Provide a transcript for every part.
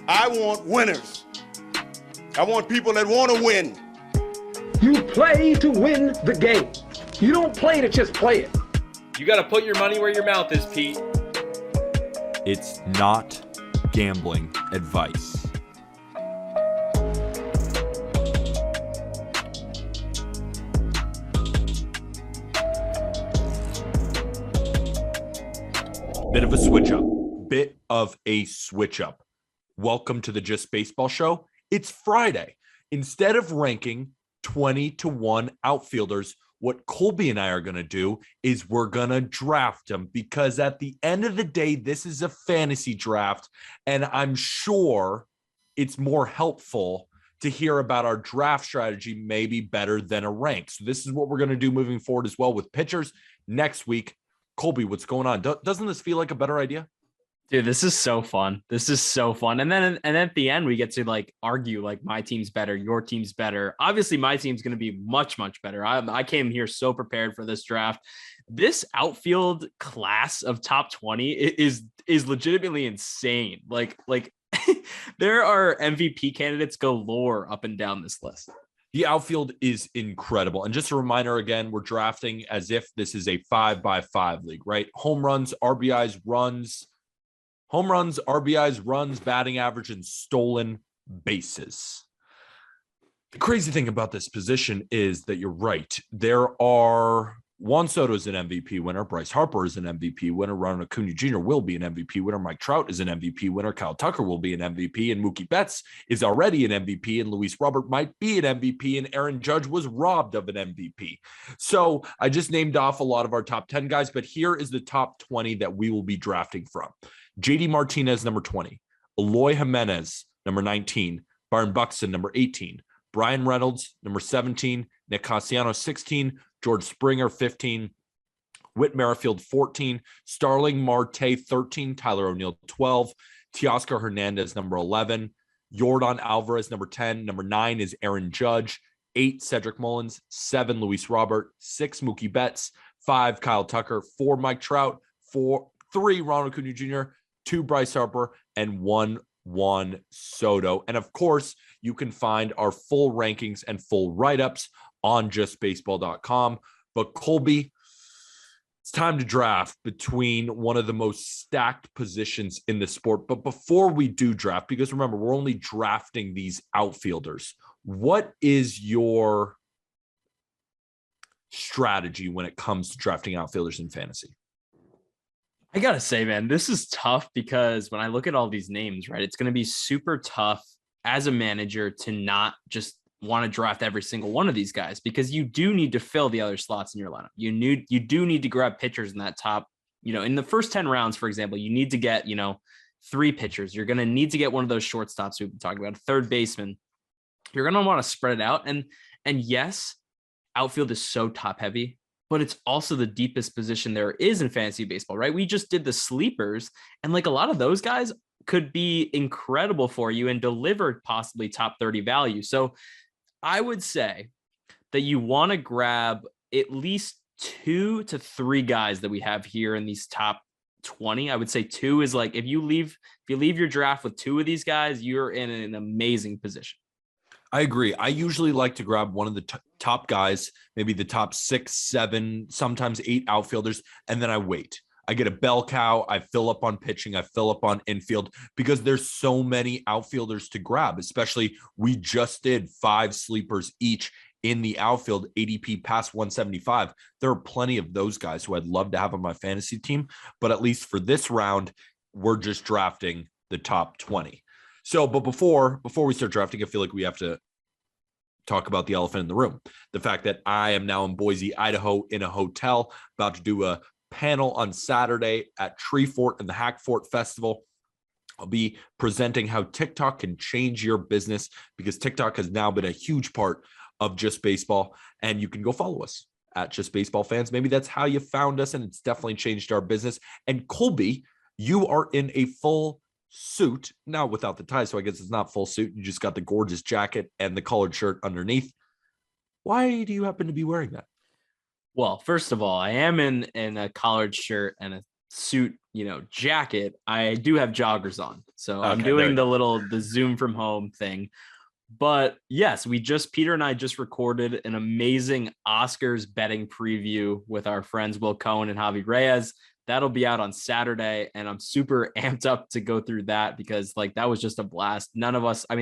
I want winners. I want people that want to win. You play to win the game. You don't play to just play it. You got to put your money where your mouth is, Pete. It's not gambling advice. Bit of a switch up. Welcome to the Just Baseball Show. It's Friday. Instead of ranking 20-1 outfielders, what Colby and I are going to do is we're going to draft them, because at the end of the day, this is a fantasy draft, and I'm sure it's more helpful to hear about our draft strategy, maybe better than a rank. So this is what we're going to do moving forward as well with pitchers next week. Colby, what's going on? Doesn't this feel like a better idea? Dude, this is so fun. This is so fun. And then at the end, we get to argue my team's better, your team's better. Obviously, my team's going to be much, much better. I came here so prepared for this draft. This outfield class of top 20 is legitimately insane. There are MVP candidates galore up and down this list. The outfield is incredible. And just a reminder again, we're drafting as if this is a 5x5 league, right? Home runs, RBIs, runs, batting average, and stolen bases. The crazy thing about this position is that you're right. There are Juan Soto is an MVP winner. Bryce Harper is an MVP winner. Ronald Acuna Jr. will be an MVP winner. Mike Trout is an MVP winner. Kyle Tucker will be an MVP. And Mookie Betts is already an MVP. And Luis Robert might be an MVP. And Aaron Judge was robbed of an MVP. So I just named off a lot of our top 10 guys. But here is the top 20 that we will be drafting from. JD Martinez, number 20. Eloy Jimenez, number 19. Byron Buxton, number 18. Brian Reynolds, number 17. Nick Castellanos, 16. George Springer, 15. Whit Merrifield, 14. Starling Marte, 13. Tyler O'Neill, 12. Teoscar Hernandez, number 11. Yordan Alvarez, number 10. Number 9 is Aaron Judge. 8, Cedric Mullins. 7, Luis Robert. 6, Mookie Betts. 5, Kyle Tucker. 4, Mike Trout. 3, Ronald Acuna Jr., 2, Bryce Harper, and 1, Juan Soto. And of course, you can find our full rankings and full write-ups on justbaseball.com. But Colby, it's time to draft between one of the most stacked positions in the sport. But before we do draft, because remember, we're only drafting these outfielders, what is your strategy when it comes to drafting outfielders in fantasy? I gotta say, man, this is tough because when I look at all these names, right, it's going to be super tough as a manager to not just want to draft every single one of these guys, because you do need to fill the other slots in your lineup. You do need to grab pitchers in that top, in the first 10 rounds, for example, you need to get, 3 pitchers. You're going to need to get one of those shortstops we've been talking about, a third baseman. You're going to want to spread it out. And yes, outfield is so top heavy, but it's also the deepest position there is in fantasy baseball, right? We just did the sleepers, and a lot of those guys could be incredible for you and deliver possibly top 30 value. So I would say that you want to grab at least 2 to 3 guys that we have here in these top 20. I would say 2 is if you leave your draft with 2 of these guys, you're in an amazing position. I agree. I usually like to grab one of the top guys, maybe the top 6, 7, sometimes 8 outfielders, and then I wait. I get a bell cow. I fill up on pitching. I fill up on infield, because there's so many outfielders to grab, especially we just did 5 sleepers each in the outfield, ADP past 175. There are plenty of those guys who I'd love to have on my fantasy team, but at least for this round, we're just drafting the top 20. So, but before we start drafting, I feel like we have to talk about the elephant in the room. The fact that I am now in Boise, Idaho, in a hotel, about to do a panel on Saturday at Tree Fort and the Hack Fort Festival. I'll be presenting how TikTok can change your business, because TikTok has now been a huge part of Just Baseball, and you can go follow us at Just Baseball Fans. Maybe that's how you found us, and it's definitely changed our business. And Colby, you are in a full suit now without the tie, so I guess it's not full suit. You just got the gorgeous jacket and the collared shirt underneath. Why do you happen to be wearing that? Well, first of all, I am in a collared shirt and suit, jacket, I do have joggers on. So I'm Okay, doing there the Zoom from home thing. But yes, Peter and I just recorded an amazing Oscars betting preview with our friends Will Cohen and Javi Reyes. That'll be out on Saturday, and I'm super amped up to go through that because that was just a blast. None of us, I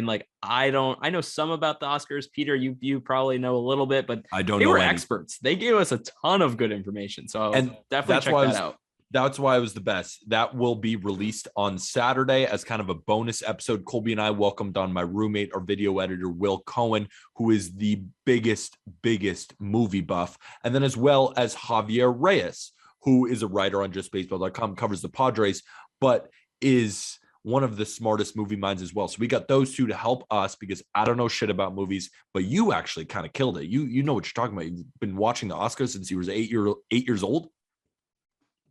know some about the Oscars. Peter, you probably know a little bit, but I don't they know were any. experts. They gave us a ton of good information. So And definitely check that out. That's why it was the best. That will be released on Saturday as kind of a bonus episode. Colby and I welcomed on my roommate, our video editor, Will Cohen, who is the biggest movie buff. And then as well as Javier Reyes, who is a writer on justbaseball.com, covers the Padres, but is one of the smartest movie minds as well. So we got those two to help us because I don't know shit about movies, but you actually kind of killed it. You know what you're talking about. You've been watching the Oscars since you was 8 years old.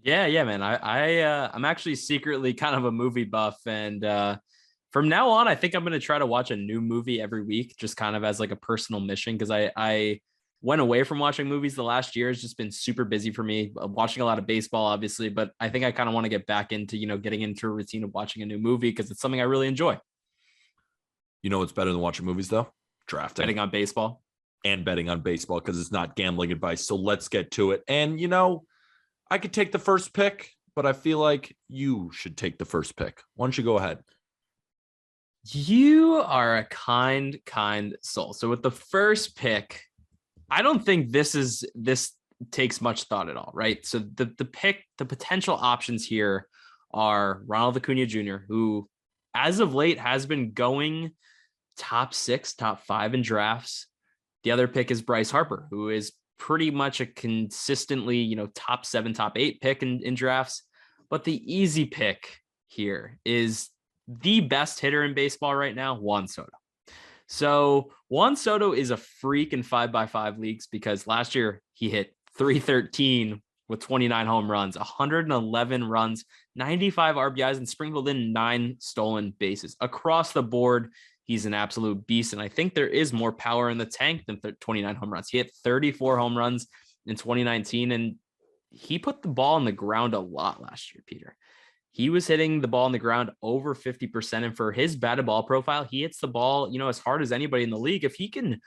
Yeah, man. I'm actually secretly kind of a movie buff, and from now on, I think I'm going to try to watch a new movie every week, just kind of as a personal mission, because I went away from watching movies the last year. It's just been super busy for me, watching a lot of baseball, obviously, but I think I kind of want to get back into, getting into a routine of watching a new movie because it's something I really enjoy. You know what's better than watching movies, though? Drafting. Betting on baseball. And betting on baseball because it's not gambling advice. So let's get to it. And, I could take the first pick, but I feel like you should take the first pick. Why don't you go ahead? You are a kind soul. So with the first pick, I don't think this takes much thought at all, right? So the potential options here are Ronald Acuna Jr., who as of late has been going top 6, top 5 in drafts. The other pick is Bryce Harper, who is pretty much a consistently, top 7, top 8 pick in drafts. But the easy pick here is the best hitter in baseball right now, Juan Soto. So Juan Soto is a freak in 5x5 leagues because last year he hit 313 with 29 home runs, 111 runs, 95 RBIs, and sprinkled in 9 stolen bases. Across the board, he's an absolute beast, and I think there is more power in the tank than 29 home runs. He hit 34 home runs in 2019, and he put the ball on the ground a lot last year, Peter. He was hitting the ball on the ground over 50%, and for his batted ball profile, he hits the ball, as hard as anybody in the league. If he can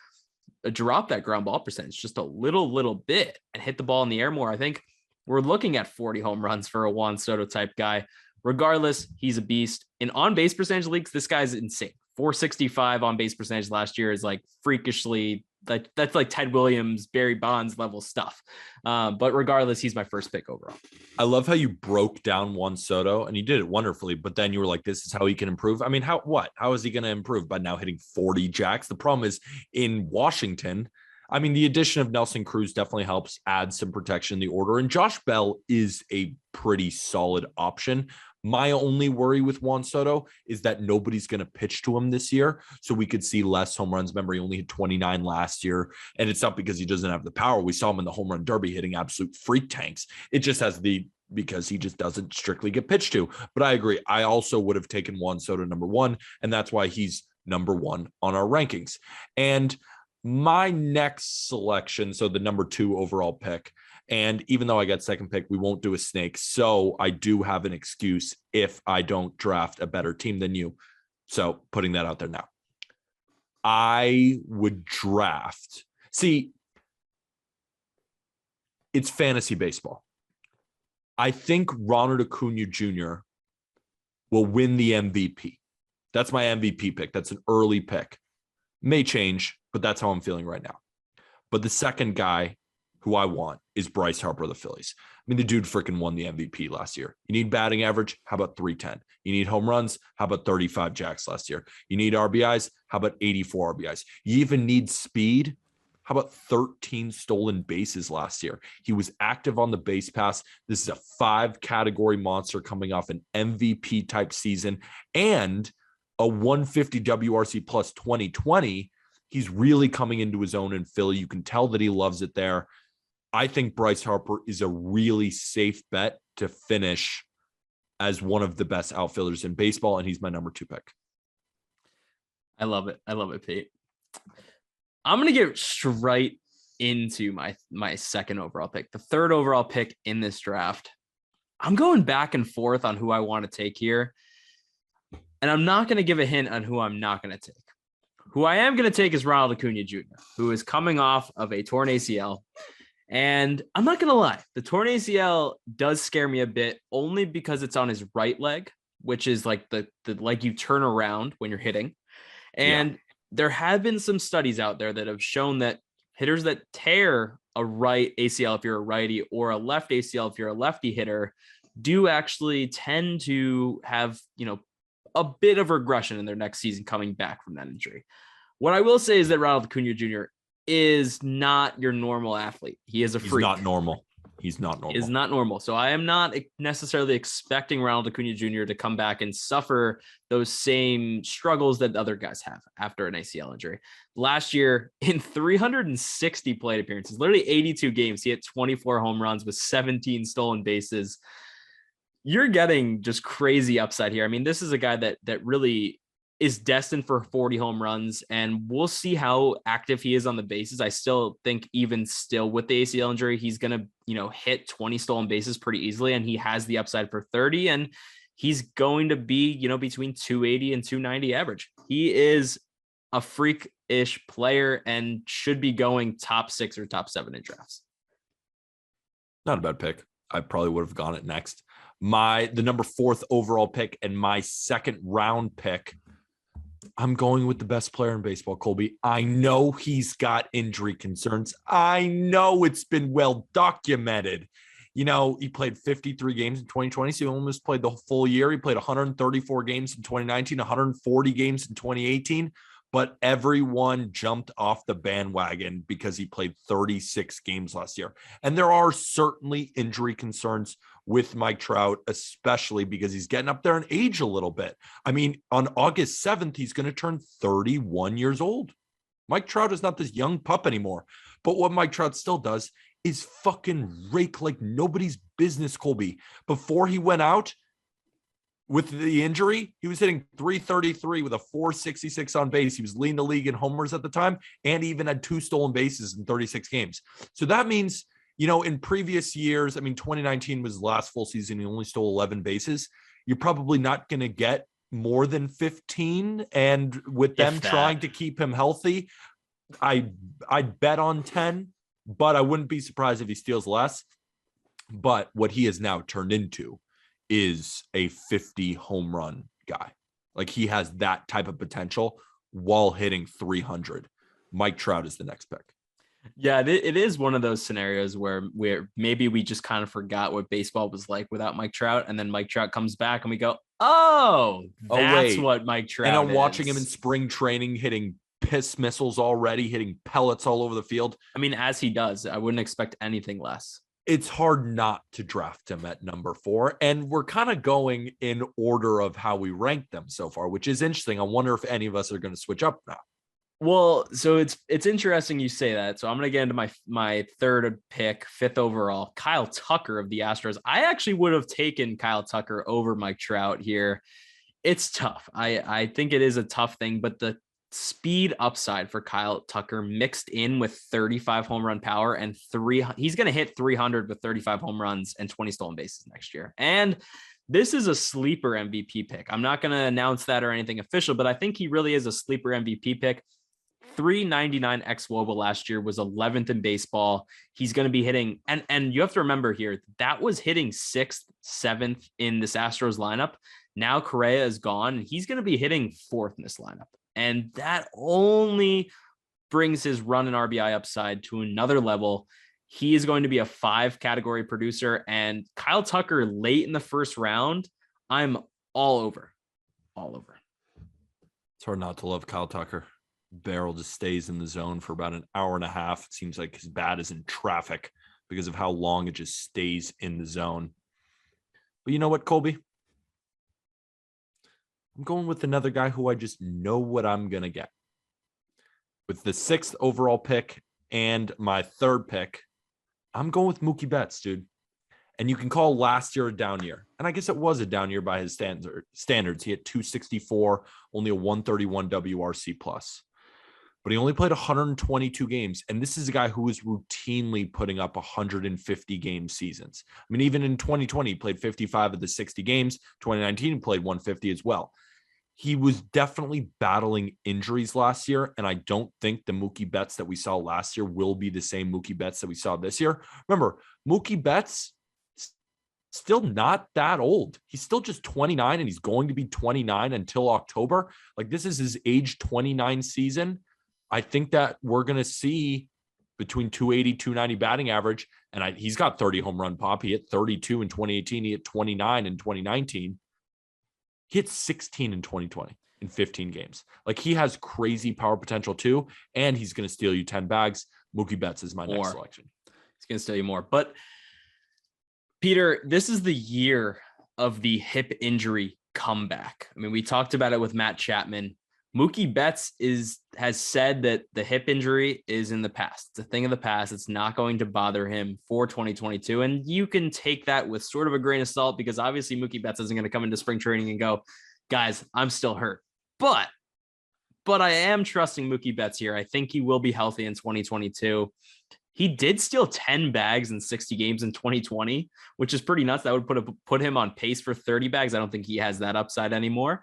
drop that ground ball percentage just a little bit and hit the ball in the air more, I think we're looking at 40 home runs for a Juan Soto type guy. Regardless, he's a beast. In on-base percentage leagues, this guy's insane. 465 on base percentage last year is freakishly, that's like Ted Williams, Barry Bonds level stuff. But regardless, he's my first pick overall. I love how you broke down Juan Soto and you did it wonderfully, but then you were like, this is how he can improve. I mean, how is he going to improve by now hitting 40 jacks? The problem is in Washington, I mean, the addition of Nelson Cruz definitely helps add some protection in the order, and Josh Bell is a pretty solid option. My only worry with Juan Soto is that nobody's going to pitch to him this year. So we could see less home runs. Remember, he only hit 29 last year. And it's not because he doesn't have the power. We saw him in the home run derby hitting absolute freak tanks. It just has because he just doesn't strictly get pitched to. But I agree. I also would have taken Juan Soto number 1. And that's why he's number 1 on our rankings. And my next selection, so the number 2 overall pick, and even though I got second pick, we won't do a snake. So I do have an excuse if I don't draft a better team than you. So putting that out there now. I would draft. See, it's fantasy baseball. I think Ronald Acuna Jr. will win the MVP. That's my MVP pick. That's an early pick. May change, but that's how I'm feeling right now. But the second guy who I want is Bryce Harper of the Phillies. I mean, the dude freaking won the MVP last year. You need batting average? How about 310? You need home runs? How about 35 jacks last year? You need RBIs? How about 84 RBIs? You even need speed? How about 13 stolen bases last year? He was active on the base pass. This is a 5-category monster coming off an MVP type season and a 150 WRC plus 2020. He's really coming into his own in Philly. You can tell that he loves it there. I think Bryce Harper is a really safe bet to finish as one of the best outfielders in baseball, and he's my number 2 pick. I love it, Pete. I'm going to get straight into my second overall pick, the third overall pick in this draft. I'm going back and forth on who I want to take here. And I'm not going to give a hint on who I'm not going to take. Who I am going to take is Ronald Acuna Jr., who is coming off of a torn ACL. And I'm not going to lie, the torn ACL does scare me a bit, only because it's on his right leg, which is like the leg you turn around when you're hitting. And there have been some studies out there that have shown that hitters that tear a right ACL if you're a righty or a left ACL if you're a lefty hitter do actually tend to have, a bit of regression in their next season coming back from that injury. What I will say is that Ronald Acuna Jr. is not your normal athlete. He is a freak. He's not normal. Is not normal. So I am not necessarily expecting Ronald Acuna Jr. to come back and suffer those same struggles that other guys have after an ACL injury. Last year, in 360 plate appearances, literally 82 games, he hit 24 home runs with 17 stolen bases. You're getting just crazy upside here. I mean, this is a guy that really is destined for 40 home runs, and we'll see how active he is on the bases. I still think even still with the ACL injury, he's going to, hit 20 stolen bases pretty easily, and he has the upside for 30, and he's going to be, between 280 and 290 average. He is a freak-ish player and should be going top 6 or top 7 in drafts. Not a bad pick. I probably would have gone it next. The number 4th overall pick and my 2nd round pick, I'm going with the best player in baseball, Colby. I know he's got injury concerns. I know it's been well documented. He played 53 games in 2020, so he almost played the full year. He played 134 games in 2019, 140 games in 2018, but everyone jumped off the bandwagon because he played 36 games last year. And there are certainly injury concerns with Mike Trout, especially because he's getting up there in age a little bit. I mean, on August 7th, he's going to turn 31 years old. Mike Trout is not this young pup anymore. But what Mike Trout still does is fucking rake like nobody's business, Colby. Before he went out with the injury, he was hitting 333 with a 466 on base. He was leading the league in homers at the time, and he even had 2 stolen bases in 36 games. So that means, in previous years, 2019 was the last full season. He only stole 11 bases. You're probably not going to get more than 15. And with them trying to keep him healthy, I'd bet on 10, but I wouldn't be surprised if he steals less. But what he has now turned into is a 50 home run guy. Like, he has that type of potential while hitting 300. Mike Trout is the next pick. Yeah, it is one of those scenarios where maybe we just kind of forgot what baseball was like without Mike Trout, and then Mike Trout comes back and we go, that's what Mike Trout is. And I'm watching him in spring training hitting piss missiles already, hitting pellets all over the field. I mean, as he does, I wouldn't expect anything less. It's hard not to draft him at number 4, and we're kind of going in order of how we rank them so far, which is interesting. I wonder if any of us are going to switch up now. Well, so it's interesting you say that. So I'm going to get into my 3rd pick, 5th overall, Kyle Tucker of the Astros. I actually would have taken Kyle Tucker over Mike Trout here. It's tough. I think it is a tough thing, but the speed upside for Kyle Tucker mixed in with 35 home run power and he's going to hit 300 with 35 home runs and 20 stolen bases next year. And this is a sleeper MVP pick. I'm not going to announce that or anything official, but I think he really is a sleeper MVP pick. 399 xWOBA last year, was 11th in baseball. He's going to be hitting, and you have to remember here, that was hitting 6th, 7th in this Astros lineup. Now Correa is gone, and he's going to be hitting 4th in this lineup. And that only brings his run and RBI upside to another level. He is going to be a 5 category producer, and Kyle Tucker late in the 1st round, I'm all over. It's hard not to love Kyle Tucker. Barrel just stays in the zone for about an hour and a half. It seems like his bat is in traffic because of how long it just stays in the zone. But you know what, Colby? I'm going with another guy who I just know what I'm going to get. With the 6th overall pick and my 3rd pick, I'm going with Mookie Betts, dude. And you can call last year a down year. And I guess it was a down year by his standards. He had 264, only a 131 WRC plus. but he only played 122 games. And this is a guy who is routinely putting up 150 game seasons. I mean, even in 2020, he played 55 of the 60 games. 2019, he played 150 as well. He was definitely battling injuries last year, and I don't think the Mookie Betts that we saw last year will be the same Mookie Betts that we saw this year. Remember, Mookie Betts still not that old. He's still just 29, and he's going to be 29 until October. Like, this is his age 29 season. I think that we're going to see between 280, 290 batting average, and he's got 30 home run pop. He hit 32 in 2018. He hit 29 in 2019. He hit 16 in 2020 in 15 games. Like, he has crazy power potential too, and he's going to steal you 10 bags. Mookie Betts is my next selection. He's going to steal you more. But, Peter, this is the year of the hip injury comeback. I mean, we talked about it with Matt Chapman. Mookie Betts has said that the hip injury is in the past. It's a thing of the past. It's not going to bother him for 2022. And you can take that with sort of a grain of salt, because obviously Mookie Betts isn't going to come into spring training and go, guys, I'm still hurt. But I am trusting Mookie Betts here. I think he will be healthy in 2022. He did steal 10 bags in 60 games in 2020, which is pretty nuts. That would put him on pace for 30 bags. I don't think he has that upside anymore.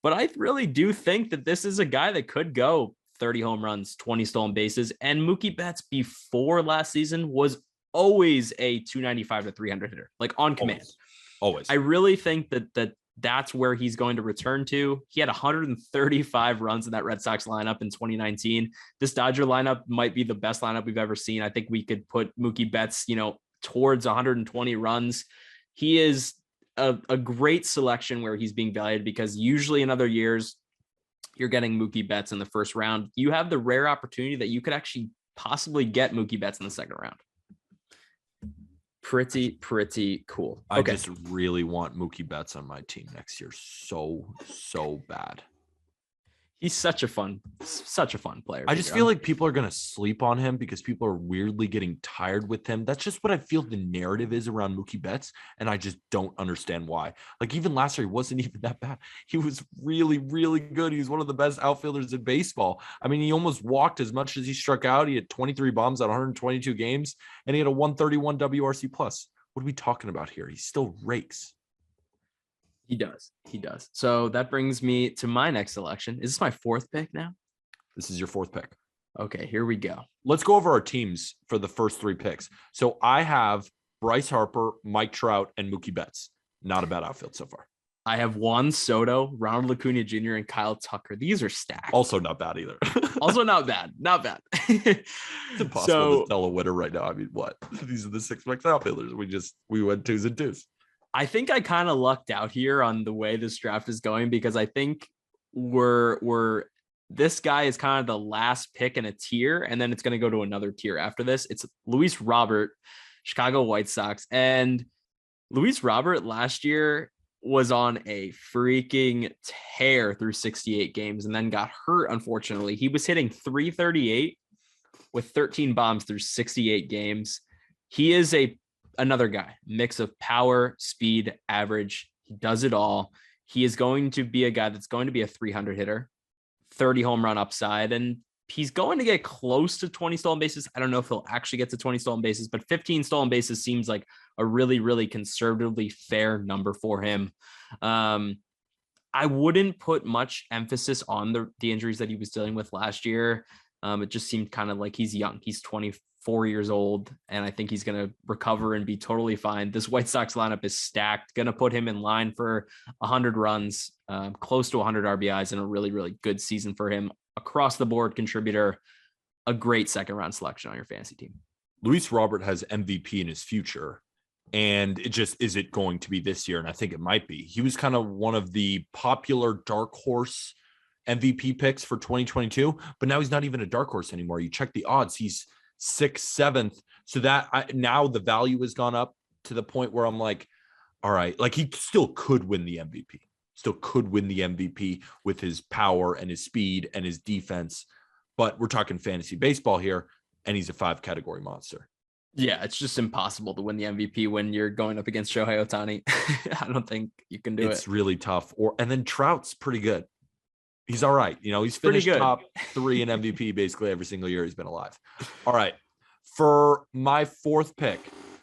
But I really do think that this is a guy that could go 30 home runs, 20 stolen bases. And Mookie Betts before last season was always a 295 to 300 hitter, like on command. Always. I really think that's where he's going to return to. He had 135 runs in that Red Sox lineup in 2019. This Dodger lineup might be the best lineup we've ever seen. I think we could put Mookie Betts, towards 120 runs. He is a great selection where he's being valued, because usually in other years you're getting Mookie Betts in the first round. You have the rare opportunity that you could actually possibly get Mookie Betts in the second round. Pretty cool. I just really want Mookie Betts on my team next year. So bad. He's such a fun player. I just feel like people are going to sleep on him because people are weirdly getting tired with him. That's just what I feel the narrative is around Mookie Betts, and I just don't understand why. Like, even last year, he wasn't even that bad. He was really, really good. He was one of the best outfielders in baseball. I mean, he almost walked as much as he struck out. He had 23 bombs out 122 games, and he had a 131 WRC+. What are we talking about here? He still rakes. He does. So that brings me to my next selection. Is this my fourth pick now? This is your fourth pick. Okay, here we go. Let's go over our teams for the first three picks. So I have Bryce Harper, Mike Trout, and Mookie Betts. Not a bad outfield so far. I have Juan Soto, Ronald Acuna Jr., and Kyle Tucker. These are stacked. Also not bad either. Also not bad. It's impossible to tell a winner right now. I mean, what? These are the six best outfielders. We went 2s and 2s. I think I kind of lucked out here on the way this draft is going, because I think this guy is kind of the last pick in a tier, and then it's going to go to another tier after this. It's Luis Robert, Chicago White Sox. And Luis Robert last year was on a freaking tear through 68 games and then got hurt, unfortunately. He was hitting 338 with 13 bombs through 68 games. He is another guy, mix of power, speed, average. He does it all. He is going to be a guy that's going to be a 300 hitter, 30 home run upside, and he's going to get close to 20 stolen bases. I don't know if he'll actually get to 20 stolen bases, but 15 stolen bases seems like a really, really conservatively fair number for him. I wouldn't put much emphasis on the injuries that he was dealing with last year. It just seemed kind of like he's young. He's 24 years old, and I think he's going to recover and be totally fine. This White Sox lineup is stacked, going to put him in line for 100 runs, close to 100 RBIs, and a really, really good season for him. Across the board contributor, a great second round selection on your fantasy team. Luis Robert has MVP in his future, and is it going to be this year? And I think it might be. He was kind of one of the popular dark horse MVP picks for 2022, but now he's not even a dark horse anymore. You check the odds, he's 6th, 7th. So that now the value has gone up to the point where I'm like, all right, like he still could win the MVP with his power and his speed and his defense. But we're talking fantasy baseball here, and he's a 5-category monster. Yeah, it's just impossible to win the MVP when you're going up against Shohei Ohtani. I don't think you can do it. It's really tough. And then Trout's pretty good. He's all right. He's Pretty finished good. top 3 in MVP basically every single year he's been alive. All right. For my 4th pick,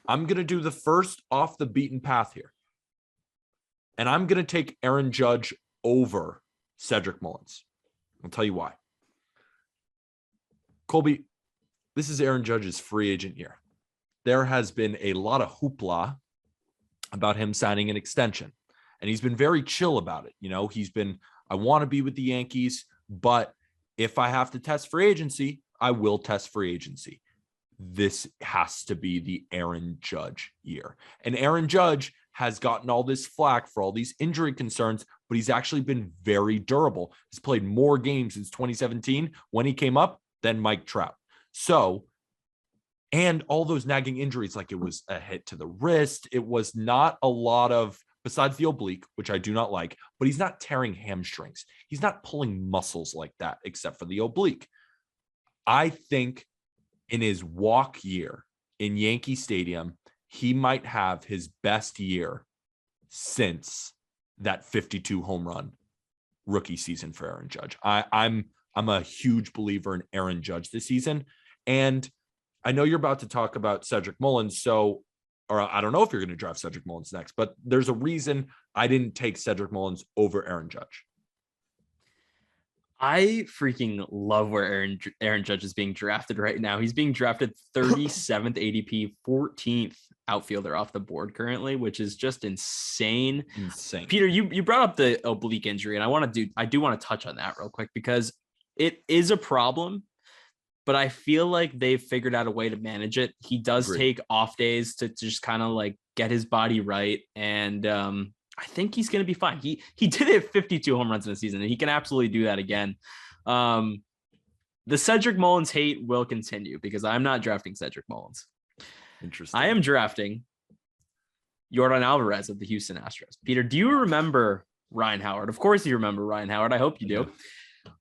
I'm going to do the first off the beaten path here. And I'm going to take Aaron Judge over Cedric Mullins. I'll tell you why. Colby, this is Aaron Judge's free agent year. There has been a lot of hoopla about him signing an extension. And he's been very chill about it. He's been, I want to be with the Yankees, but if I have to test free agency, I will test free agency. This has to be the Aaron Judge year. And Aaron Judge has gotten all this flack for all these injury concerns, but he's actually been very durable. He's played more games since 2017 when he came up than Mike Trout. So, and all those nagging injuries, like it was a hit to the wrist. It was not a lot of, besides the oblique, which I do not like, but he's not tearing hamstrings. He's not pulling muscles like that, except for the oblique. I think in his walk year in Yankee Stadium, he might have his best year since that 52 home run rookie season for Aaron Judge. I'm a huge believer in Aaron Judge this season. And I know you're about to talk about Cedric Mullins, or I don't know if you're going to draft Cedric Mullins next, but there's a reason I didn't take Cedric Mullins over Aaron Judge. I freaking love where Aaron Judge is being drafted right now. He's being drafted 37th ADP, 14th outfielder off the board currently, which is just insane. Peter, you brought up the oblique injury, and I do want to touch on that real quick because it is a problem, but I feel like they've figured out a way to manage it. He does take off days to just kind of like get his body right. And I think he's going to be fine. He did hit 52 home runs in a season, and he can absolutely do that again. The Cedric Mullins hate will continue because I'm not drafting Cedric Mullins. Interesting. I am drafting Yordan Alvarez of the Houston Astros. Peter, do you remember Ryan Howard? Of course you remember Ryan Howard. I hope you do.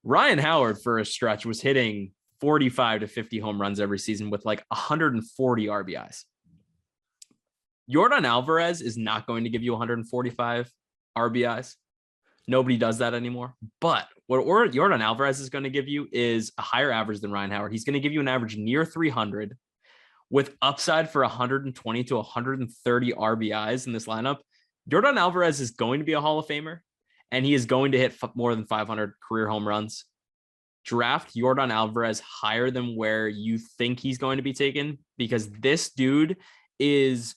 Ryan Howard for a stretch was hitting 45 to 50 home runs every season with like 140 RBIs. Yordan Alvarez is not going to give you 145 RBIs. Nobody does that anymore. But what Yordan Alvarez is going to give you is a higher average than Ryan Howard. He's going to give you an average near 300 with upside for 120 to 130 RBIs in this lineup. Yordan Alvarez is going to be a Hall of Famer, and he is going to hit more than 500 career home runs. Draft Yordan Alvarez higher than where you think he's going to be taken, because this dude is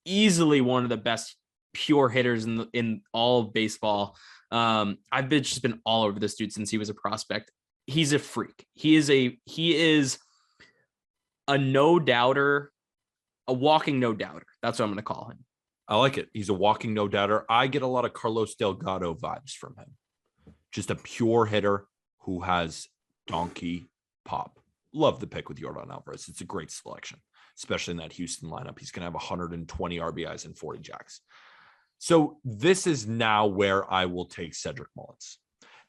easily one of the best pure hitters in all of baseball. I've just been all over this dude since he was a prospect. He's a freak. He is a no doubter, a walking no doubter. That's what I'm going to call him. I like it. He's a walking no doubter. I get a lot of Carlos Delgado vibes from him. Just a pure hitter who has donkey pop. Love the pick with Yordan Alvarez. It's a great selection, especially in that Houston lineup. He's going to have 120 RBIs and 40 jacks. So this is now where I will take Cedric Mullins.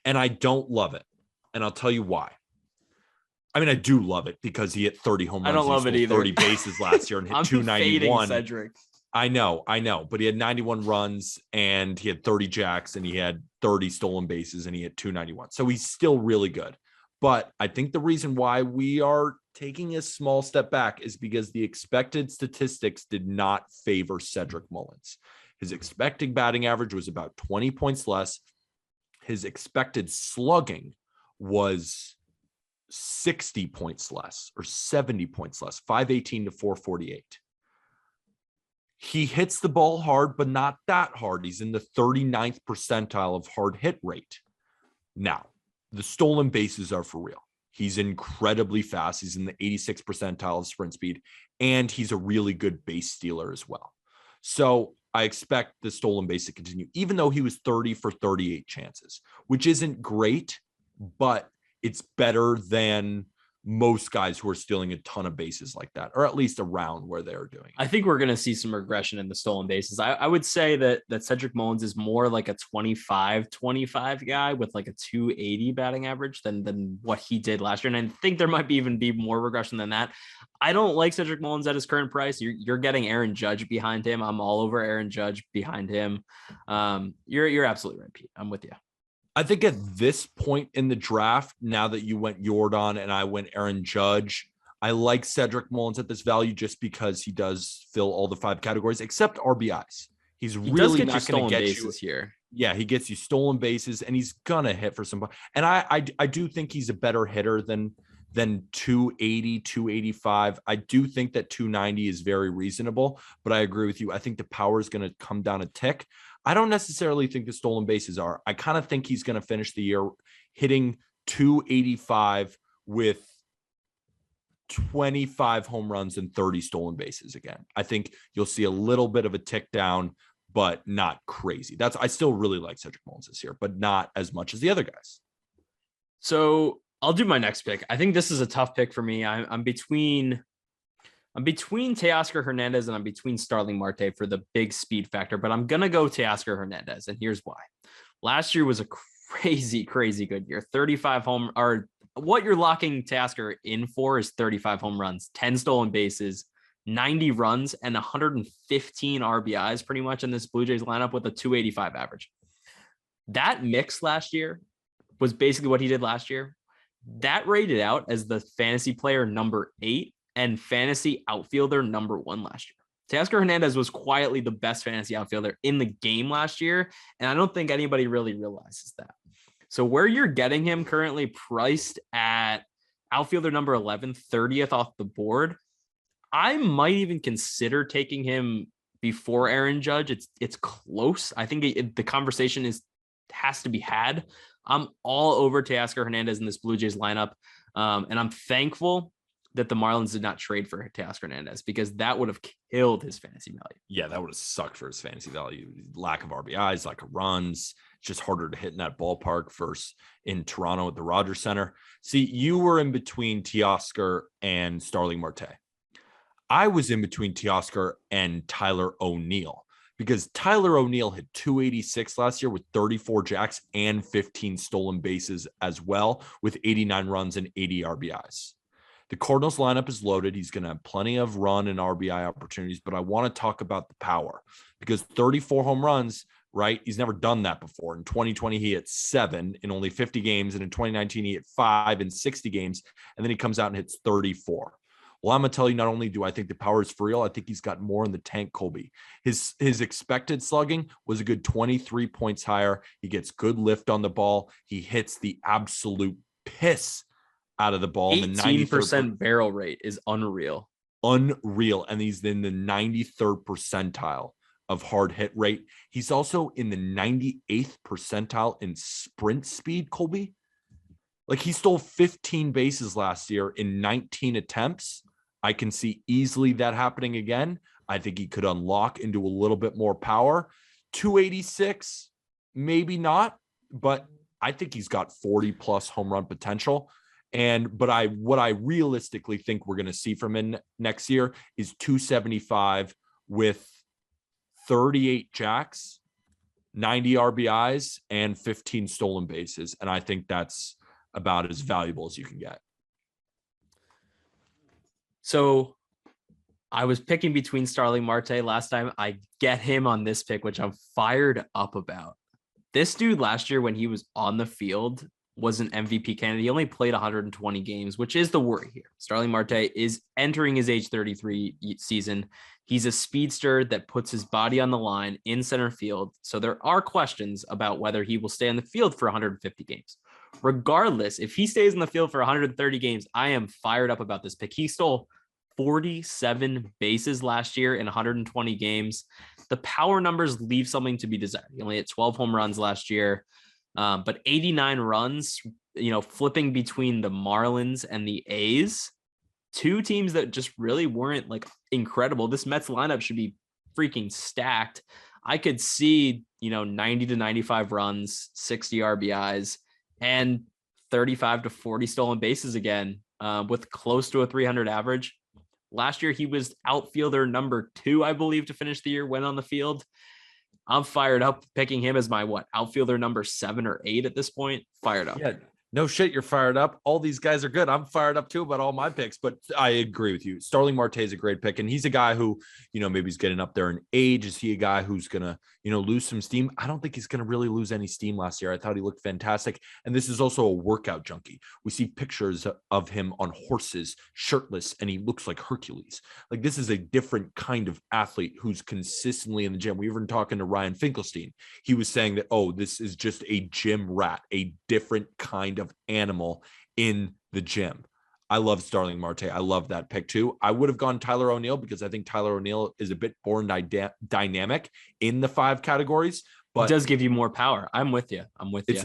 And I don't love it. And I'll tell you why. I mean, I do love it because he hit 30 home runs. I don't love it either. 30 bases last year and hit 291. Cedric. I know, but he had 91 runs and he had 30 jacks and he had 30 stolen bases and he had 291. So he's still really good. But I think the reason why we are taking a small step back is because the expected statistics did not favor Cedric Mullins. His expected batting average was about 20 points less. His expected slugging was 60 points less or 70 points less, 518 to 448. He hits the ball hard, but not that hard. He's in the 39th percentile of hard hit rate. Now, the stolen bases are for real. He's incredibly fast. He's in the 86th percentile of sprint speed, and he's a really good base stealer as well. So I expect the stolen base to continue, even though he was 30 for 38 chances, which isn't great, but it's better than most guys who are stealing a ton of bases like that, or at least around where they're doing it. I think we're going to see some regression in the stolen bases. I would say that Cedric Mullins is more like a 25 guy with like a 280 batting average than what he did last year. And I think there might even be more regression than that. I don't like Cedric Mullins at his current price. You're getting Aaron Judge behind him. I'm all over Aaron Judge behind him. You're absolutely right, Pete. I'm with you. I think at this point in the draft, now that you went Jordan and I went Aaron Judge, I like Cedric Mullins at this value just because he does fill all the 5 categories except RBIs. He's He does really get you not going stolen to get bases you here. Yeah, he gets you stolen bases and he's gonna hit for some. And I do think he's a better hitter than 280, 285. I do think that 290 is very reasonable, but I agree with you. I think the power is going to come down a tick. I don't necessarily think the stolen bases are. I kind of think he's going to finish the year hitting 285 with 25 home runs and 30 stolen bases again. I think you'll see a little bit of a tick down, but not crazy. I still really like Cedric Mullins this year, but not as much as the other guys. So I'll do my next pick. I think this is a tough pick for me. I'm between Teoscar Hernandez and I'm between Starling Marte for the big speed factor, but I'm gonna go Teoscar Hernandez, and here's why. Last year was a crazy good year. 35 home, or what you're locking Teoscar in for is 35 home runs, 10 stolen bases, 90 runs, and 115 RBIs pretty much in this Blue Jays lineup with a 285 average. That mix last year was basically what he did last year. That rated out as the fantasy player number 8 and fantasy outfielder number 1 last year. Teoscar Hernandez was quietly the best fantasy outfielder in the game last year, and I don't think anybody really realizes that. So where you're getting him currently priced at outfielder number 11, 30th off the board, I might even consider taking him before Aaron Judge. It's close. I think the conversation has to be had. I'm all over Teoscar Hernandez in this Blue Jays lineup. And I'm thankful that the Marlins did not trade for Teoscar Hernandez because that would have killed his fantasy value. Yeah, that would have sucked for his fantasy value. Lack of RBIs, lack of runs. It's just harder to hit in that ballpark versus in Toronto at the Rogers Center. See, you were in between Teoscar and Starling Marte. I was in between Teoscar and Tyler O'Neill because Tyler O'Neill hit 286 last year with 34 jacks and 15 stolen bases as well, with 89 runs and 80 RBIs. The Cardinals lineup is loaded. He's going to have plenty of run and RBI opportunities, but I want to talk about the power because 34 home runs, right? He's never done that before. In 2020, he hit 7 in only 50 games. And in 2019, he hit 5 in 60 games. And then he comes out and hits 34. Well, I'm going to tell you, not only do I think the power is for real, I think he's got more in the tank, Colby. His expected slugging was a good 23 points higher. He gets good lift on the ball. He hits the absolute piss out of the ball. 18% barrel rate is unreal. Unreal. And he's in the 93rd percentile of hard hit rate. He's also in the 98th percentile in sprint speed, Colby. Like, he stole 15 bases last year in 19 attempts. I can see easily that happening again. I think he could unlock into a little bit more power. 286, maybe not, but I think he's got 40 plus home run potential. But what I realistically think we're going to see from him next year is 275 with 38 jacks, 90 RBIs, and 15 stolen bases. And I think that's about as valuable as you can get. So I was picking between Starling Marte last time. I get him on this pick, which I'm fired up about. This dude last year, when he was on the field, was an MVP candidate. He only played 120 games, which is the worry here. Starling Marte is entering his age 33 season. He's a speedster that puts his body on the line in center field. So there are questions about whether he will stay on the field for 150 games. Regardless, if he stays in the field for 130 games, I am fired up about this pick. He stole 47 bases last year in 120 games. The power numbers leave something to be desired. He only hit 12 home runs last year, but 89 runs, flipping between the Marlins and the A's, two teams that just really weren't like incredible. This Mets lineup should be freaking stacked. I could see, 90 to 95 runs, 60 RBIs, and 35 to 40 stolen bases again, with close to a 300 average. Last year, he was outfielder number 2, I believe, to finish the year when on the field. I'm fired up picking him as my outfielder number 7 or 8 at this point. Fired up. Yeah, No shit, you're fired up. All these guys are good. I'm fired up too about all my picks, but I agree with you. Starling Marte is a great pick, and he's a guy who, maybe he's getting up there in age. Is he a guy who's gonna, lose some steam? I don't think he's gonna really lose any steam last year. I thought he looked fantastic, and this is also a workout junkie. We see pictures of him on horses, shirtless, and he looks like Hercules. Like, this is a different kind of athlete who's consistently in the gym. We were talking to Ryan Finkelstein. He was saying that, this is just a gym rat, a different kind of animal in the gym. I love Starling Marte. I love that pick too. I would have gone Tyler O'Neill because I think Tyler O'Neill is a bit more dynamic in the 5 categories, but it does give you more power. I'm with you.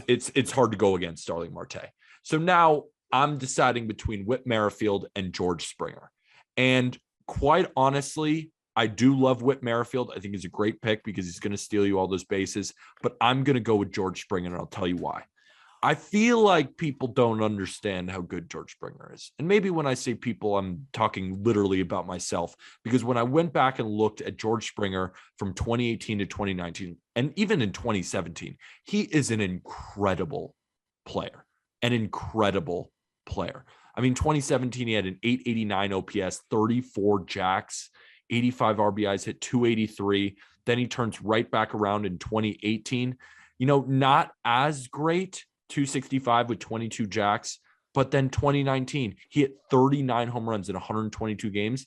It's hard to go against Starling Marte. So now I'm deciding between Whit Merrifield and George Springer. And quite honestly, I do love Whit Merrifield. I think he's a great pick because he's going to steal you all those bases, but I'm going to go with George Springer, and I'll tell you why. I feel like people don't understand how good George Springer is. And maybe when I say people, I'm talking literally about myself, because when I went back and looked at George Springer from 2018 to 2019, and even in 2017, he is an incredible player, I mean, 2017, he had an 889 OPS, 34 jacks, 85 RBIs, hit 283. Then he turns right back around in 2018. Not as great, 265 with 22 jacks, but then 2019 he hit 39 home runs in 122 games,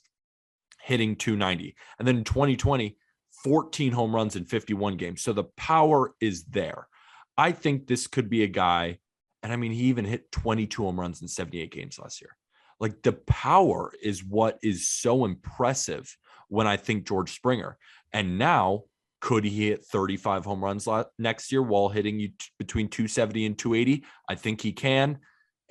hitting 290. And then in 2020, 14 home runs in 51 games. So the power is there. I think this could be a guy, and I mean, he even hit 22 home runs in 78 games last year. Like, the power is what is so impressive when I think George Springer. And now, could he hit 35 home runs next year while hitting you between 270 and 280? I think he can.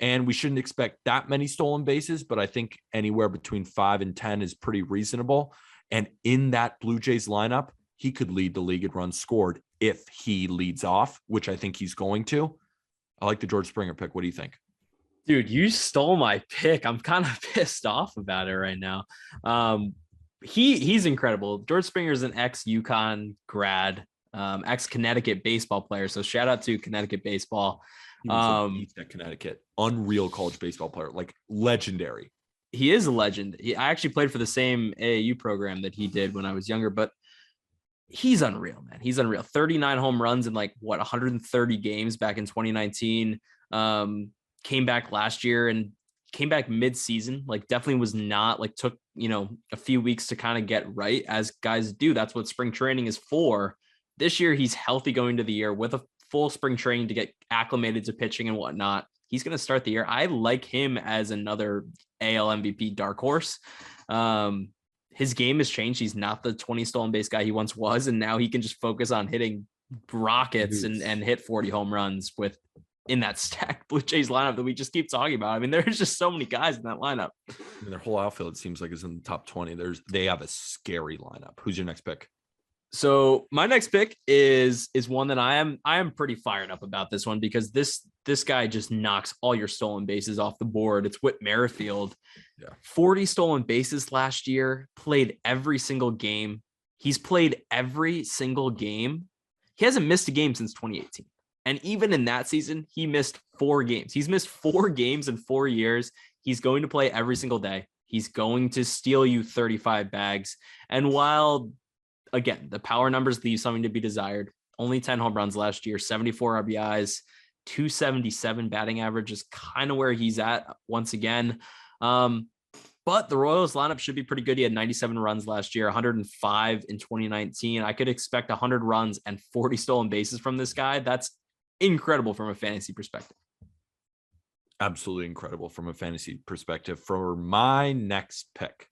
And we shouldn't expect that many stolen bases, but I think anywhere between 5 and 10 is pretty reasonable. And in that Blue Jays lineup, he could lead the league in runs scored if he leads off, which I think he's going to. I like the George Springer pick. What do you think? Dude, you stole my pick. I'm kind of pissed off about it right now. He's incredible. George Springer is an ex-UConn grad, ex-Connecticut baseball player. So shout out to Connecticut baseball. He was at Connecticut. Unreal college baseball player, like legendary. He is a legend. I actually played for the same AAU program that he did when I was younger, but he's unreal, man. He's unreal. 39 home runs in 130 games back in 2019. Came back last year and came back mid-season, definitely was not took, a few weeks to kind of get right, as guys do. That's what spring training is for. This year, he's healthy going to the year with a full spring training to get acclimated to pitching and whatnot. He's going to start the year. I like him as another AL MVP dark horse. His game has changed. He's not the 20 stolen base guy he once was, and now he can just focus on hitting rockets and hit 40 home runs in that stacked Blue Jays lineup that we just keep talking about. I mean, there's just so many guys in that lineup. Their whole outfield, it seems like, is in the top 20. They have a scary lineup. Who's your next pick? So my next pick is one that I am pretty fired up about this one, because this guy just knocks all your stolen bases off the board. It's Whit Merrifield. Yeah. 40 stolen bases last year, played every single game. He's played every single game. He hasn't missed a game since 2018. And even in that season, he missed 4 games. He's missed 4 games in 4 years. He's going to play every single day. He's going to steal you 35 bags. And while, again, the power numbers leave something to be desired, only 10 home runs last year, 74 RBIs, 277 batting average is kind of where he's at once again. But the Royals lineup should be pretty good. He had 97 runs last year, 105 in 2019. I could expect 100 runs and 40 stolen bases from this guy. That's incredible from a fantasy perspective. Absolutely incredible from a fantasy perspective. For my next pick,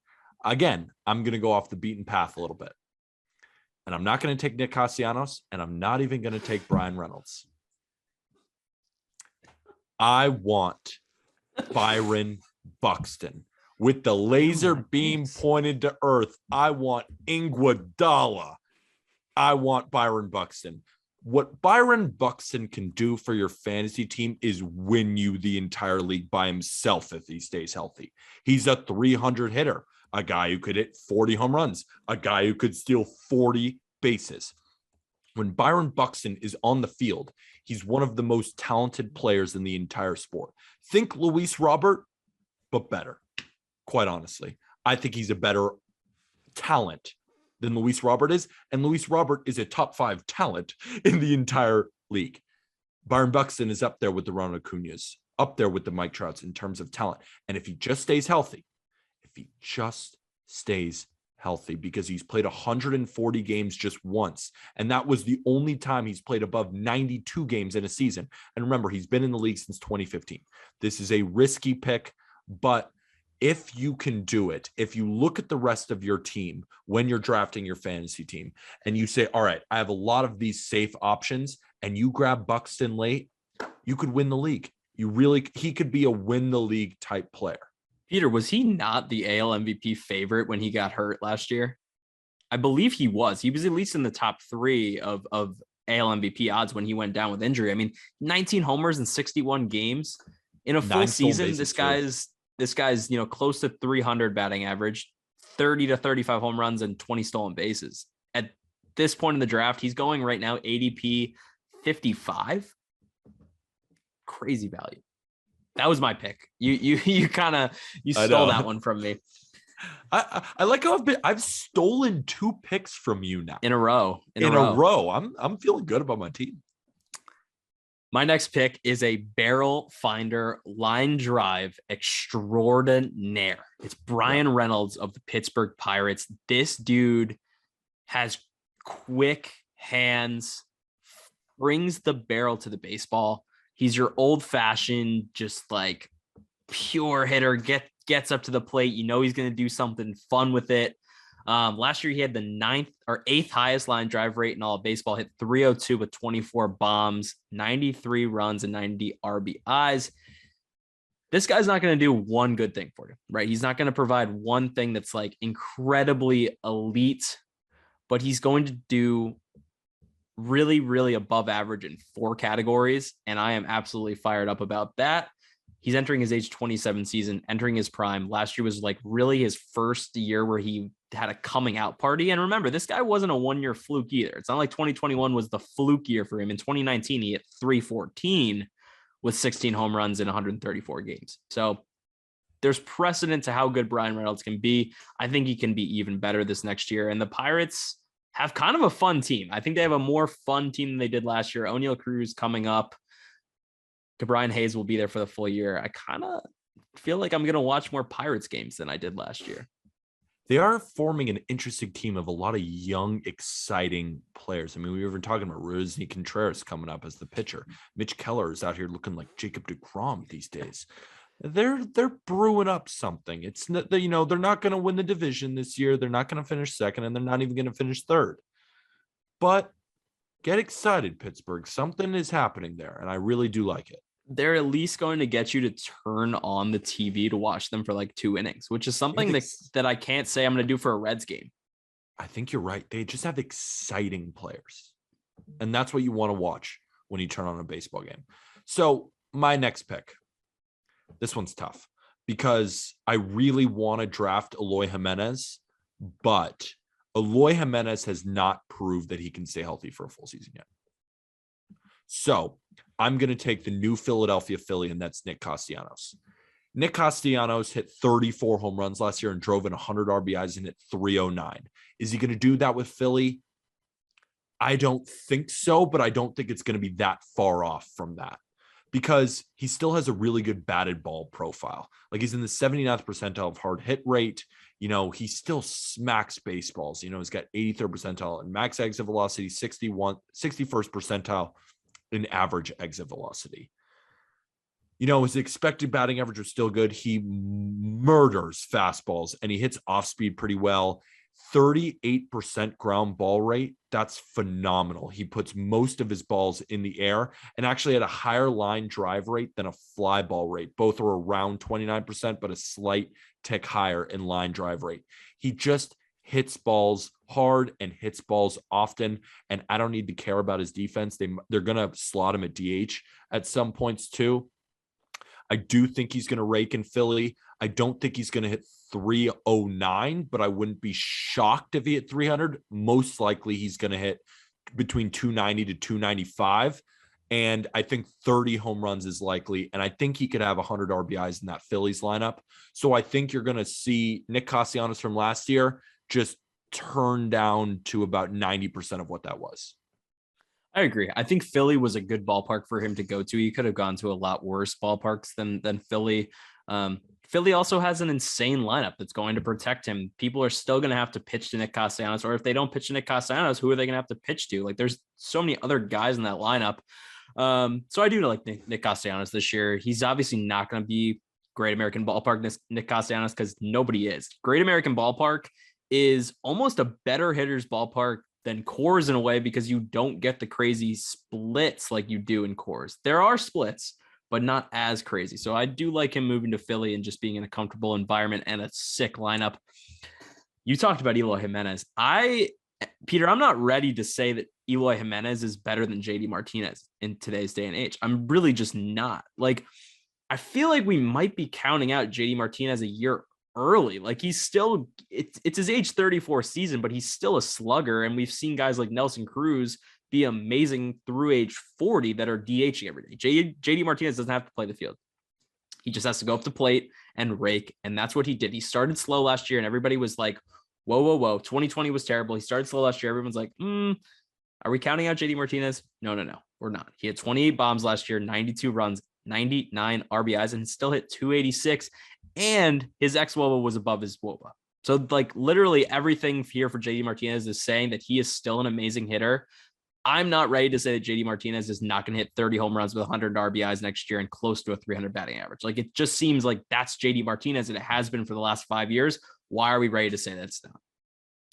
again, I'm going to go off the beaten path a little bit. And I'm not going to take Nick Castellanos, and I'm not even going to take Brian Reynolds. I want Byron Buxton. With the laser beam pointed to earth, I want Iguodala. I want Byron Buxton. What Byron Buxton can do for your fantasy team is win you the entire league by himself if he stays healthy. He's a 300 hitter, a guy who could hit 40 home runs, a guy who could steal 40 bases. When Byron Buxton is on the field, He's one of the most talented players in the entire sport. Think Luis Robert, but better. Quite honestly, I think he's a better talent than Luis Robert is. And Luis Robert is a top 5 talent in the entire league. Byron Buxton is up there with the Ronald Acuñas, up there with the Mike Trouts in terms of talent. And if he just stays healthy, because he's played 140 games just once. And that was the only time he's played above 92 games in a season. And remember, he's been in the league since 2015. This is a risky pick, but if you can do it, if you look at the rest of your team when you're drafting your fantasy team and you say, all right, I have a lot of these safe options, and you grab Buxton late, you could win the league. He could be a win the league type player. Peter, was he not the AL MVP favorite when he got hurt last year? I believe he was. He was at least in the top 3 of AL MVP odds when he went down with injury. I mean, 19 homers in 61 games in a full season. This guy's close to 300 batting average, 30 to 35 home runs, and 20 stolen bases. At this point in the draft, he's going right now ADP 55. Crazy value. That was my pick. You stole that one from me. I like how I've stolen 2 picks from you now in a row. In a row. I'm feeling good about my team. My next pick is a barrel finder line drive extraordinaire. It's Brian Reynolds of the Pittsburgh Pirates. This dude has quick hands, brings the barrel to the baseball. He's your old-fashioned, just like pure hitter, gets up to the plate. You know he's going to do something fun with it. Last year, he had the 9th or 8th highest line drive rate in all of baseball, hit 302 with 24 bombs, 93 runs, and 90 RBIs. This guy's not going to do one good thing for you, right? He's not going to provide one thing that's like incredibly elite, but he's going to do really, really above average in 4 categories. And I am absolutely fired up about that. He's entering his age 27 season, entering his prime. Last year was like really his first year where he had a coming out party. And remember, this guy wasn't a 1-year fluke either. It's not like 2021 was the fluke year for him. In 2019, he hit 314 with 16 home runs in 134 games. So there's precedent to how good Brian Reynolds can be. I think he can be even better this next year. And the Pirates have kind of a fun team. I think they have a more fun team than they did last year. O'Neal Cruz coming up. Brian Hayes will be there for the full year. I kind of feel like I'm going to watch more Pirates games than I did last year. They are forming an interesting team of a lot of young, exciting players. I mean, we were talking about Rosie Contreras coming up as the pitcher. Mitch Keller is out here looking like Jacob deGrom these days. They're brewing up something. It's not, they're not going to win the division this year. They're not going to finish second, and they're not even going to finish third. But get excited, Pittsburgh. Something is happening there, and I really do like it. They're at least going to get you to turn on the TV to watch them for like 2 innings, which is something that I can't say I'm going to do for a Reds game. I think you're right. They just have exciting players, and that's what you want to watch when you turn on a baseball game. So my next pick, this one's tough because I really want to draft Eloy Jimenez, but Eloy Jimenez has not proved that he can stay healthy for a full season yet. So I'm going to take the new Philadelphia Philly, and that's Nick Castellanos. Nick Castellanos hit 34 home runs last year and drove in 100 RBIs and hit 309. Is he going to do that with Philly? I don't think so, but I don't think it's going to be that far off from that because he still has a really good batted ball profile. Like he's in the 79th percentile of hard hit rate. He still smacks baseballs. He's got 83rd percentile in max exit velocity, 61st percentile in average exit velocity. His expected batting average was still good. He murders fastballs and he hits off speed pretty well. 38% ground ball rate. That's phenomenal. He puts most of his balls in the air and actually had a higher line drive rate than a fly ball rate. Both are around 29%, but a slight tick higher in line drive rate. He just hits balls hard and hits balls often. And I don't need to care about his defense. They're going to slot him at DH at some points too. I do think he's going to rake in Philly. I don't think he's going to hit 309, but I wouldn't be shocked if he hit 300. Most likely he's going to hit between 290 to 295. And I think 30 home runs is likely. And I think he could have 100 RBIs in that Phillies lineup. So I think you're going to see Nick Castellanos from last year just turn down to about 90% of what that was. I agree. I think Philly was a good ballpark for him to go to. He could have gone to a lot worse ballparks than Philly. Philly also has an insane lineup that's going to protect him. People are still going to have to pitch to Nick Castellanos, or if they don't pitch to Nick Castellanos, who are they going to have to pitch to? Like, there's so many other guys in that lineup. So I do like Nick Castellanos this year. He's obviously not going to be Great American Ballpark Nick Castellanos because nobody is. Great American Ballpark is almost a better hitter's ballpark than Coors in a way because you don't get the crazy splits like you do in Coors. There are splits, but not as crazy. So I do like him moving to Philly and just being in a comfortable environment and a sick lineup. You talked about Eloy Jimenez. Peter, I'm not ready to say that Eloy Jimenez is better than JD Martinez in today's day and age. I'm really just not. Like, I feel like we might be counting out JD Martinez a year early. Like, he's still, it's his age 34 season, but he's still a slugger. And we've seen guys like Nelson Cruz be amazing through age 40 that are DHing every day. JD Martinez doesn't have to play the field. He just has to go up the plate and rake. And that's what he did. He started slow last year and everybody was like, whoa. 2020 was terrible. He started slow last year. Everyone's like, are we counting out JD Martinez? No, we're not. He had 28 bombs last year, 92 runs, 99 RBIs, and still hit 286. And his ex-WOBA was above his WOBA. So, like, literally everything here for JD Martinez is saying that he is still an amazing hitter. I'm not ready to say that JD Martinez is not going to hit 30 home runs with 100 RBIs next year and close to a 300 batting average. Like, it just seems like that's JD Martinez, and it has been for the last 5 years. Why are we ready to say that's not?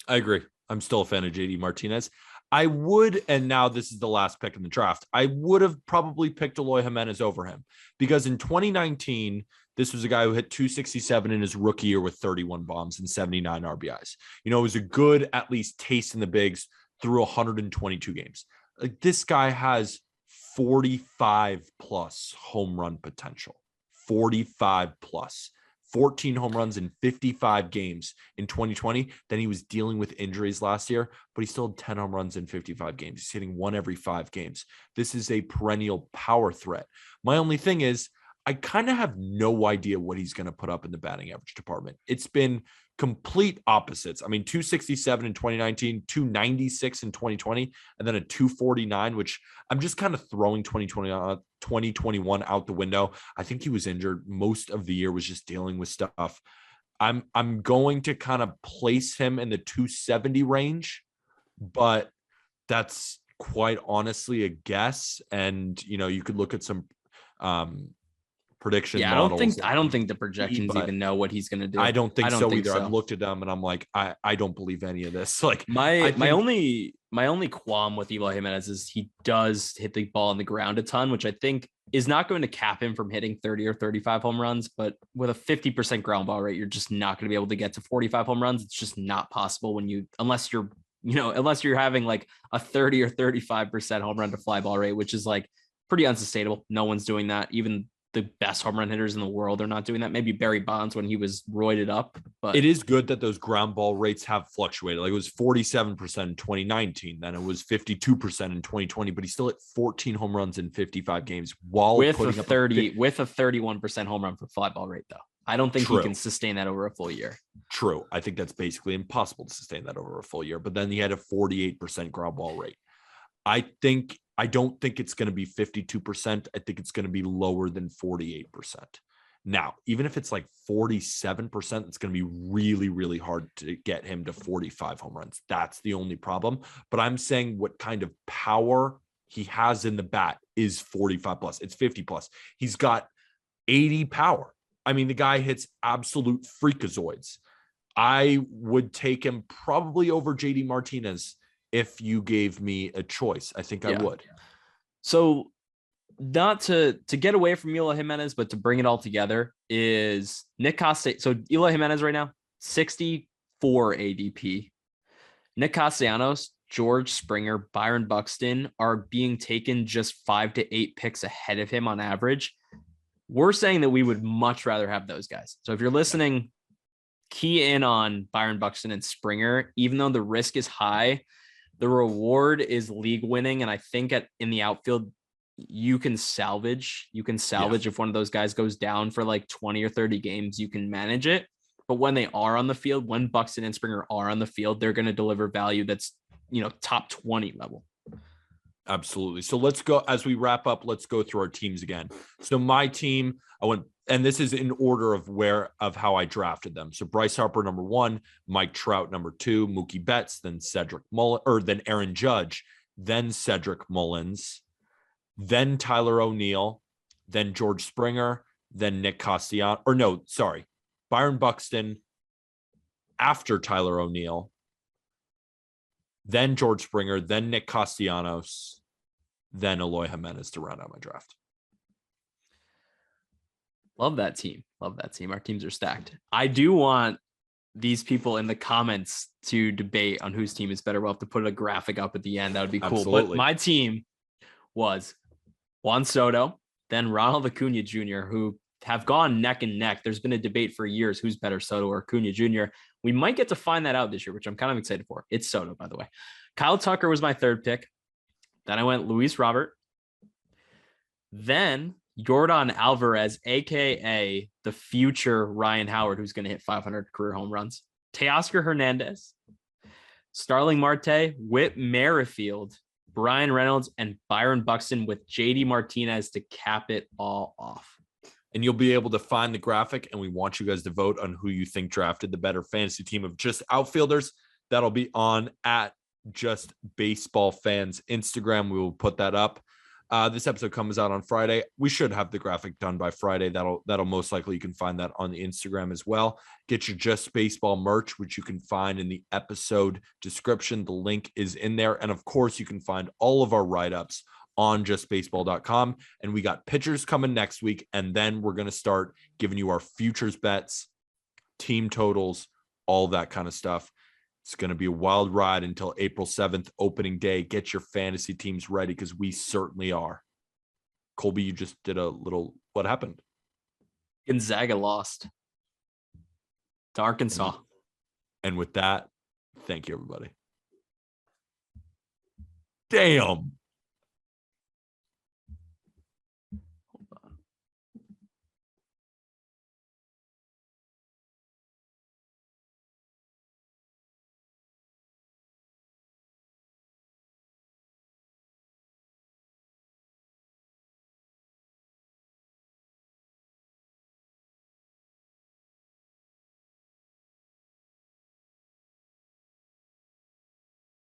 I agree. I'm still a fan of JD Martinez. I would, and now this is the last pick in the draft, I would have probably picked Eloy Jimenez over him because in 2019, this was a guy who hit 267 in his rookie year with 31 bombs and 79 RBIs. You know, it was a good, at least, taste in the bigs through 122 games. Like, this guy has 45 plus home run potential, 45 plus. 14 home runs in 55 games in 2020. Then he was dealing with injuries last year, but he still had 10 home runs in 55 games. He's hitting one every 5 games. This is a perennial power threat. My only thing is, I kind of have no idea what he's going to put up in the batting average department. It's been complete opposites. I mean, 267 in 2019, 296 in 2020, and then a 249, which I'm just kind of throwing 2021 out the window. I think he was injured. Most of the year was just dealing with stuff. I'm going to kind of place him in the 270 range, but that's quite honestly a guess. And, you know, you could look at some prediction models. I don't think the projections even know what he's going to do. I don't think so either. I've looked at them and I'm like, I don't believe any of this. Like, my only qualm with Eloy Jimenez is he does hit the ball on the ground a ton, which I think is not going to cap him from hitting 30 or 35 home runs. But with a 50% ground ball rate, you're just not going to be able to get to 45 home runs. It's just not possible unless you're having like a 30 or 35% home run to fly ball rate, which is like pretty unsustainable. No one's doing that. Even the best home run hitters in the world are not doing that. Maybe Barry Bonds when he was roided up, but it is good that those ground ball rates have fluctuated. Like, it was 47% in 2019, then it was 52% in 2020, but he still hit 14 home runs in 55 games while with a 31% home run for fly ball rate, though. I don't think True. he can sustain that over a full year. True. I think that's basically impossible to sustain that over a full year, but then he had a 48% ground ball rate. I don't think it's going to be 52%. I think it's going to be lower than 48%. Now, even if it's like 47%, it's going to be really, really hard to get him to 45 home runs. That's the only problem. But I'm saying what kind of power he has in the bat is 45 plus. It's 50 plus. He's got 80 power. I mean, the guy hits absolute freakazoids. I would take him probably over JD Martinez if you gave me a choice. I think I would. So, not to get away from Eloy Jimenez, but to bring it all together is Nick Castellanos. So Eloy Jimenez right now, 64 ADP. Nick Castellanos, George Springer, Byron Buxton are being taken just 5 to 8 picks ahead of him on average. We're saying that we would much rather have those guys. So if you're listening, key in on Byron Buxton and Springer. Even though the risk is high, the reward is league winning. And I think in the outfield, you can salvage. You can salvage if one of those guys goes down for like 20 or 30 games, you can manage it. But when they are on the field, when Buxton and Springer are on the field, they're going to deliver value that's, top 20 level. Absolutely. So let's go, as we wrap up, let's go through our teams again. So my team, I went, and this is in order of how I drafted them. So Bryce Harper, number 1, Mike Trout, number 2, Mookie Betts, then then Aaron Judge, then Cedric Mullins, then Tyler O'Neill, then George Springer, then Nick Castellanos, Byron Buxton after Tyler O'Neill, then George Springer, then Nick Castellanos, then Eloy Jimenez to round out my draft. Love that team. Our teams are stacked. I do want these people in the comments to debate on whose team is better. We'll have to put a graphic up at the end. That would be cool. Absolutely. But my team was Juan Soto, then Ronald Acuna Jr., who have gone neck and neck. There's been a debate for years who's better, Soto or Acuna Jr. We might get to find that out this year, which I'm kind of excited for. It's Soto, by the way. Kyle Tucker was my 3rd pick. Then I went Luis Robert. Then Yordan Alvarez, a.k.a. the future Ryan Howard, who's going to hit 500 career home runs. Teoscar Hernandez, Starling Marte, Whit Merrifield, Brian Reynolds, and Byron Buxton with JD Martinez to cap it all off. And you'll be able to find the graphic, and we want you guys to vote on who you think drafted the better fantasy team of Just Outfielders. That'll be on at Just Baseball Fans Instagram. We will put that up. This episode comes out on Friday. We should have the graphic done by Friday. That'll most likely, you can find that on the Instagram as well. Get your Just Baseball merch, which you can find in the episode description. The link is in there. And of course, you can find all of our write-ups on justbaseball.com. And we got pitchers coming next week. And then we're going to start giving you our futures bets, team totals, all that kind of stuff. It's going to be a wild ride until April 7th, opening day. Get your fantasy teams ready, because we certainly are. Colby, you just did a little, what happened? Gonzaga lost to Arkansas. And with that, thank you, everybody. Damn.